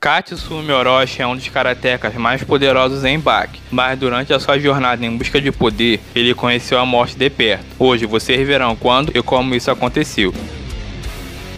Katsumi Orochi é um dos karatekas mais poderosos em Baki, mas durante a sua jornada em busca de poder, ele conheceu a morte de perto. Hoje vocês verão quando e como isso aconteceu.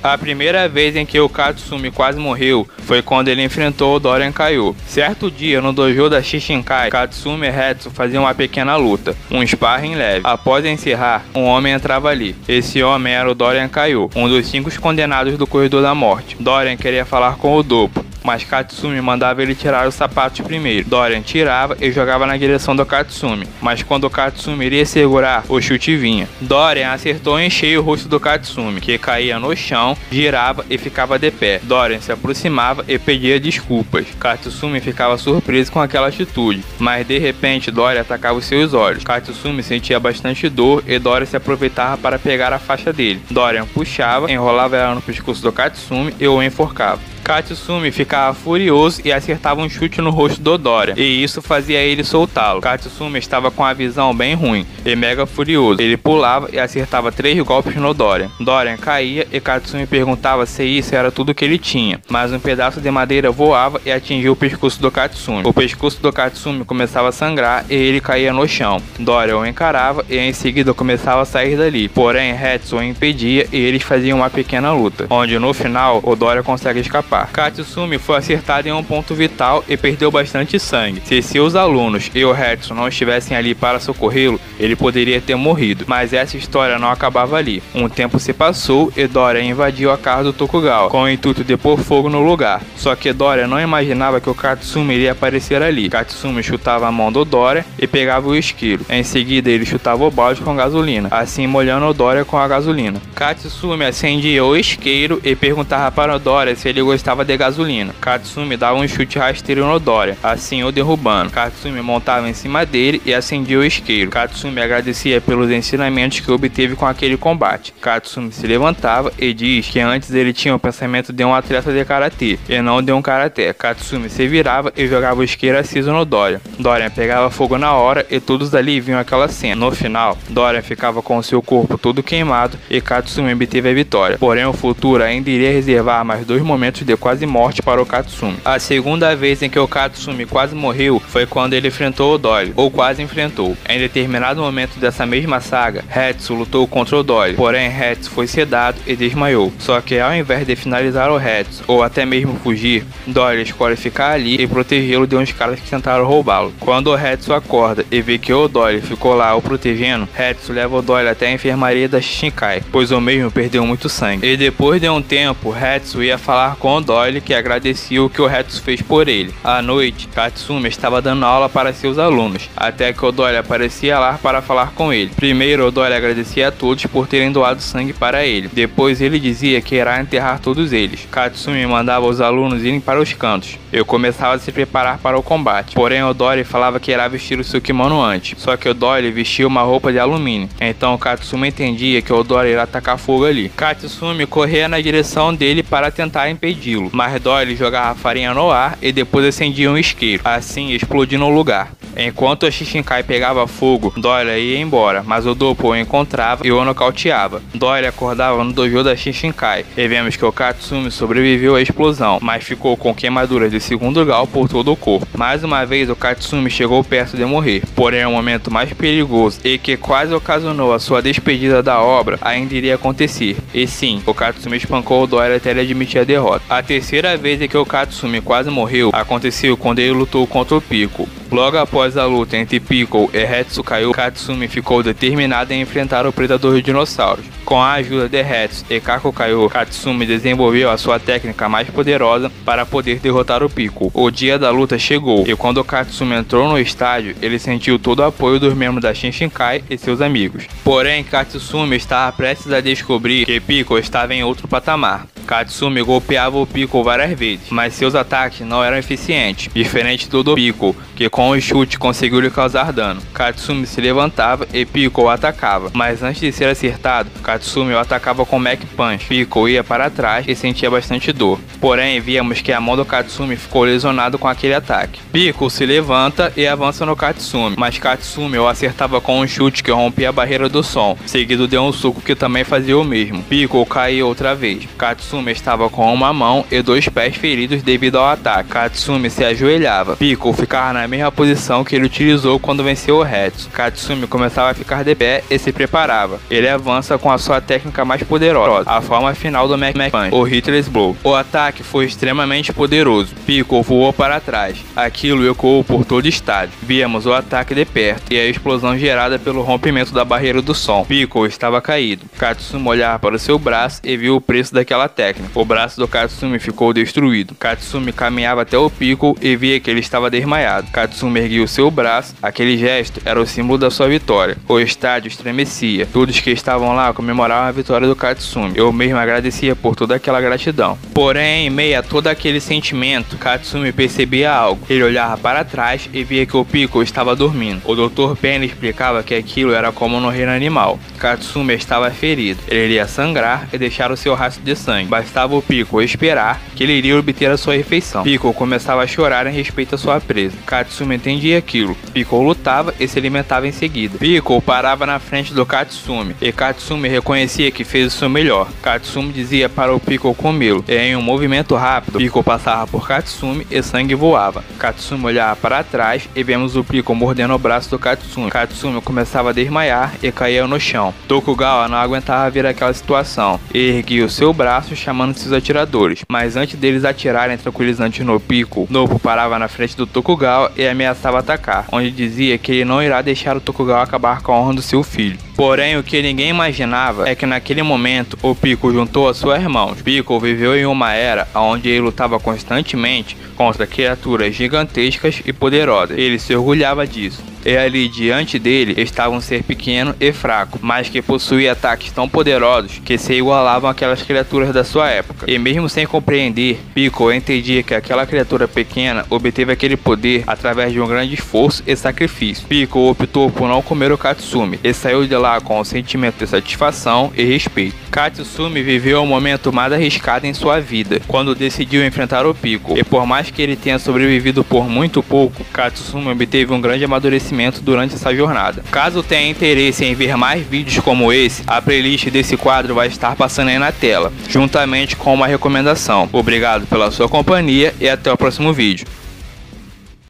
A primeira vez em que o Katsumi quase morreu foi quando ele enfrentou o Dorian Kaiô. Certo dia, no dojo da Shishinkai, Katsumi e Hetsu faziam uma pequena luta, um sparring leve. Após encerrar, um homem entrava ali. Esse homem era o Dorian Kaiô, um dos 5 condenados do Corredor da Morte. Dorian queria falar com o Doppo, mas Katsumi mandava ele tirar os sapatos primeiro. Dorian tirava e jogava na direção do Katsumi, mas quando o Katsumi iria segurar, o chute vinha. Dorian acertou em cheio o rosto do Katsumi, que caía no chão, girava e ficava de pé. Dorian se aproximava e pedia desculpas. Katsumi ficava surpreso com aquela atitude, mas de repente Dorian atacava os seus olhos. Katsumi sentia bastante dor e Dorian se aproveitava para pegar a faixa dele. Dorian puxava, enrolava ela no pescoço do Katsumi e o enforcava. Katsumi ficava furioso e acertava um chute no rosto do Dorian, e isso fazia ele soltá-lo. Katsumi estava com a visão bem ruim e mega furioso. Ele pulava e acertava 3 golpes no Dorian. Dorian caía e Katsumi perguntava se isso era tudo que ele tinha, mas um pedaço de madeira voava e atingiu o pescoço do Katsumi. O pescoço do Katsumi começava a sangrar e ele caía no chão. Dorian o encarava e em seguida começava a sair dali, porém Hetsu o impedia e eles faziam uma pequena luta, onde no final o Dorian consegue escapar. Katsumi foi acertado em um ponto vital e perdeu bastante sangue. Se seus alunos e o Hetsu não estivessem ali para socorrê-lo, ele poderia ter morrido. Mas essa história não acabava ali. Um tempo se passou e Dorian invadiu a casa do Tokugawa, com o intuito de pôr fogo no lugar. Só que Dorian não imaginava que o Katsumi iria aparecer ali. Katsumi chutava a mão do Dorian e pegava o isqueiro. Em seguida ele chutava o balde com gasolina, assim molhando o Dorian com a gasolina. Katsumi acendia o isqueiro e perguntava para o Dorian se ele gostava de gasolina. Katsumi dava um chute rasteiro no Dorian, assim o derrubando. Katsumi montava em cima dele e acendia o isqueiro. Katsumi agradecia pelos ensinamentos que obteve com aquele combate. Katsumi se levantava e diz que antes ele tinha o pensamento de um atleta de karatê e não de um karaté. Katsumi se virava e jogava o isqueiro aceso no Dorian. Dorian pegava fogo na hora e todos dali viam aquela cena. No final, Dorian ficava com seu corpo todo queimado e Katsumi obteve a vitória. Porém, o futuro ainda iria reservar mais 2 momentos de quase morte para o Katsumi. A segunda vez em que o Katsumi quase morreu foi quando ele enfrentou o Dorian, ou quase enfrentou. Em determinado momento dessa mesma saga, Hetsu lutou contra o Dorian, porém Hetsu foi sedado e desmaiou. Só que ao invés de finalizar o Hetsu, ou até mesmo fugir, Dorian escolhe ficar ali e protegê-lo de uns caras que tentaram roubá-lo. Quando o Hetsu acorda e vê que o Dorian ficou lá o protegendo, Hetsu leva o Dorian até a enfermaria da Shishinkai, pois o mesmo perdeu muito sangue. E depois de um tempo, Hetsu ia falar com o Dorian, que agradecia o que o Hetsu fez por ele. À noite, Katsumi estava dando aula para seus alunos, até que o Dorian aparecia lá para falar com ele. Primeiro, o Dorian agradecia a todos por terem doado sangue para ele. Depois, ele dizia que irá enterrar todos eles. Katsumi mandava os alunos irem para os cantos. Eu começava a se preparar para o combate. Porém, o Dorian falava que irá vestir o seu kimono antes. Só que o Dorian vestia uma roupa de alumínio. Então, Katsumi entendia que o Dorian irá atacar fogo ali. Katsumi corria na direção dele para tentar impedi-lo, mas Dorian jogava farinha no ar e depois acendia um isqueiro, assim explodindo o lugar. Enquanto a Shishinkai pegava fogo, Dorian ia embora, mas o Doppo o encontrava e o nocauteava. Dorian acordava no dojo da Shishinkai e vemos que o Katsumi sobreviveu à explosão, mas ficou com queimaduras de 2º grau por todo o corpo. Mais uma vez o Katsumi chegou perto de morrer, porém o momento mais perigoso e que quase ocasionou a sua despedida da obra ainda iria acontecer. E sim, o Katsumi espancou o Dorian até ele admitir a derrota. A terceira vez em que o Katsumi quase morreu aconteceu quando ele lutou contra o Piccolo. Logo após a luta entre Piccolo e Hetsu Kaiô, Katsumi ficou determinado em enfrentar o predador de dinossauros. Com a ajuda de Hetsu e Kako Kaiô, Katsumi desenvolveu a sua técnica mais poderosa para poder derrotar o Piccolo. O dia da luta chegou e quando Katsumi entrou no estádio, ele sentiu todo o apoio dos membros da Shishinkai e seus amigos. Porém, Katsumi estava prestes a descobrir que Piccolo estava em outro patamar. Katsumi golpeava o Piccolo várias vezes, mas seus ataques não eram eficientes, diferente do Piccolo, que com o chute conseguiu lhe causar dano. Katsumi se levantava e Piccolo o atacava, mas antes de ser acertado, Katsumi o atacava com Mach Punch. Piccolo ia para trás e sentia bastante dor. Porém, víamos que a mão do Katsumi ficou lesionada com aquele ataque. Piccolo se levanta e avança no Katsumi, mas Katsumi o acertava com um chute que rompia a barreira do som, seguido de um soco que também fazia o mesmo. Piccolo caiu outra vez. Katsumi Katsumi estava com uma mão e 2 pés feridos devido ao ataque. Katsumi se ajoelhava. Piccolo ficava na mesma posição que ele utilizou quando venceu o Hetsu. Katsumi começava a ficar de pé e se preparava. Ele avança com a sua técnica mais poderosa, a forma final do Mach Punch, o Hitler's Blow. O ataque foi extremamente poderoso. Piccolo voou para trás. Aquilo ecoou por todo o estádio. Víamos o ataque de perto e a explosão gerada pelo rompimento da barreira do som. Piccolo estava caído. Katsumi olhava para o seu braço e viu o preço daquela técnica. O braço do Katsumi ficou destruído. Katsumi caminhava até o Piccolo e via que ele estava desmaiado. Katsumi ergueu seu braço. Aquele gesto era o símbolo da sua vitória. O estádio estremecia. Todos que estavam lá comemoravam a vitória do Katsumi. Eu mesmo agradecia por toda aquela gratidão. Porém, em meio a todo aquele sentimento, Katsumi percebia algo. Ele olhava para trás e via que o Piccolo estava dormindo. O Dr. Penny explicava que aquilo era como no reino animal. Katsumi estava ferido. Ele iria sangrar e deixar o seu rastro de sangue. Bastava o Piccolo esperar que ele iria obter a sua refeição. Piccolo começava a chorar em respeito à sua presa. Katsumi entendia aquilo. Piccolo lutava e se alimentava em seguida. Piccolo parava na frente do Katsumi e Katsumi reconhecia que fez o seu melhor. Katsumi dizia para o Piccolo comê-lo e em um movimento rápido, Piccolo passava por Katsumi e sangue voava. Katsumi olhava para trás e vemos o Piccolo mordendo o braço do Katsumi. Katsumi começava a desmaiar e caía no chão. Tokugawa não aguentava ver aquela situação e erguia o seu braço chamando seus atiradores, mas antes deles atirarem tranquilizante no Piccolo, Nobu parava na frente do Tokugawa e ameaçava atacar, onde dizia que ele não irá deixar o Tokugawa acabar com a honra do seu filho. Porém, o que ninguém imaginava é que naquele momento o Piccolo juntou a suas mãos. Piccolo viveu em uma era onde ele lutava constantemente contra criaturas gigantescas e poderosas. Ele se orgulhava disso. E ali diante dele estava um ser pequeno e fraco, mas que possuía ataques tão poderosos que se igualavam àquelas criaturas da sua época. E mesmo sem compreender, Piccolo entendia que aquela criatura pequena obteve aquele poder através de um grande esforço e sacrifício. Piccolo optou por não comer o Katsumi e saiu de lá com um sentimento de satisfação e respeito. Katsumi viveu o momento mais arriscado em sua vida, quando decidiu enfrentar o Piccolo, e por mais que ele tenha sobrevivido por muito pouco, Katsumi obteve um grande amadurecimento durante essa jornada. Caso tenha interesse em ver mais vídeos como esse, a playlist desse quadro vai estar passando aí na tela, juntamente com uma recomendação. Obrigado pela sua companhia e até o próximo vídeo.